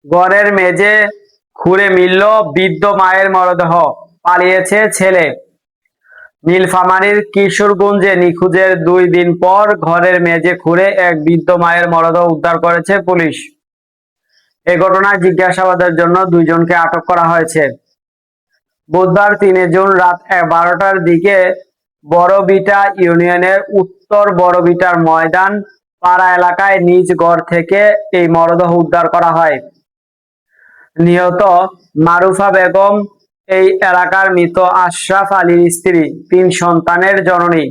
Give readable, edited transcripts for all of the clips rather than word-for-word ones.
ঘরের মেঝে খুঁড়ে মিলল বৃদ্ধ মায়ের মরদেহ, পালিয়েছে ছেলে। নীলফামারীর কিশোরগঞ্জে নিখোঁজের 2 দিন পর ঘরের মেঝে খুঁড়ে এক বৃদ্ধ মায়ের মরদেহ উদ্ধার করেছে পুলিশ। এ ঘটনায় জিজ্ঞাসাবাদের জন্য 2 জনকে আটক করা হয়েছে। বুধবার 3 জুন রাত 12টার দিকে বড়বিটা ইউনিয়নের উত্তর বড়বিটার ময়দান পাড়া এলাকায় নিজ ঘর থেকে এই মরদেহ উদ্ধার করা হয়। নিহত মারুফা বেগম এই এলাকার মৃত আশরাফ আলীর স্ত্রী, 3 সন্তানের জননী।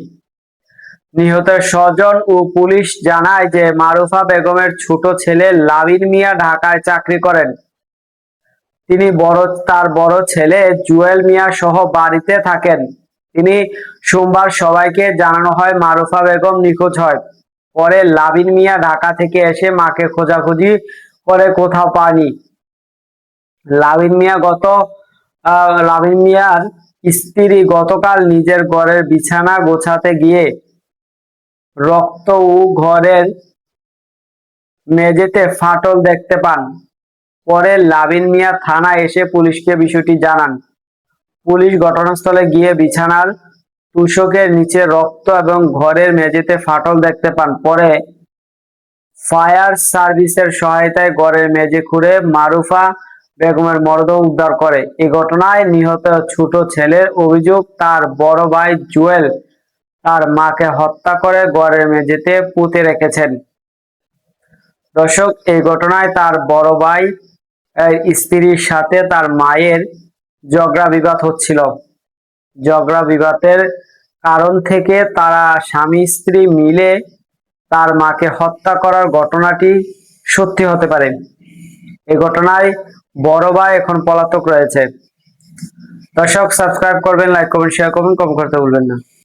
নিহতের স্বজন ও পুলিশ জানায় যে মারুফা বেগমের ছোট ছেলে লাবির মিয়া ঢাকায় চাকরি করেন। তার বড় ছেলে জুয়েল মিয়া সহ বাড়িতে থাকেন। সোমবার সবাইকে জানানো হয় মারুফা বেগম নিখোঁজ হয়। পরে লাবির মিয়া ঢাকা থেকে এসে মাকে খোঁজাখুঁজি করে কোথাও পায়নি। লাবির মিয়ার স্ত্রী গতকাল নিজের ঘরের বিছানা গোছাতে গিয়ে রক্ত ও ঘরের মেঝেতে ফাটল দেখতে পান। পরে লাবিন মিয়া থানায় এসে পুলিশকে বিষয়টি জানান। পুলিশ ঘটনাস্থলে গিয়ে বিছানার তোশকের নিচে রক্ত এবং ঘরের মেঝেতে ফাটল দেখতে পান। পরে ফায়ার সার্ভিসের সহায়তায় ঘরের মেঝে খুঁড়ে মারুফা বেগমের মরদেহ উদ্ধার করে। এই ঘটনায় নিহত ছোট ছেলের অভিযোগ, তার বড় ভাই জুয়েল তার মাকে হত্যা করে ঘরের মেঝেতে পুঁতে রেখেছেন। দর্শক, এই ঘটনায় তার বড় ভাই স্ত্রীর সাথে তার মায়ের ঝগড়া বিবাদ হচ্ছিল। ঝগড়া বিবাদের কারণ থেকে তারা স্বামী স্ত্রী মিলে তার মাকে হত্যা করার ঘটনাটি সত্যি হতে পারে। এই ঘটনায় বড় ভাই এখন পলাতক রয়েছে। দর্শক, সাবস্ক্রাইব করবেন, লাইক করবেন, শেয়ার করবেন, কমেন্ট করতে ভুলবেন না।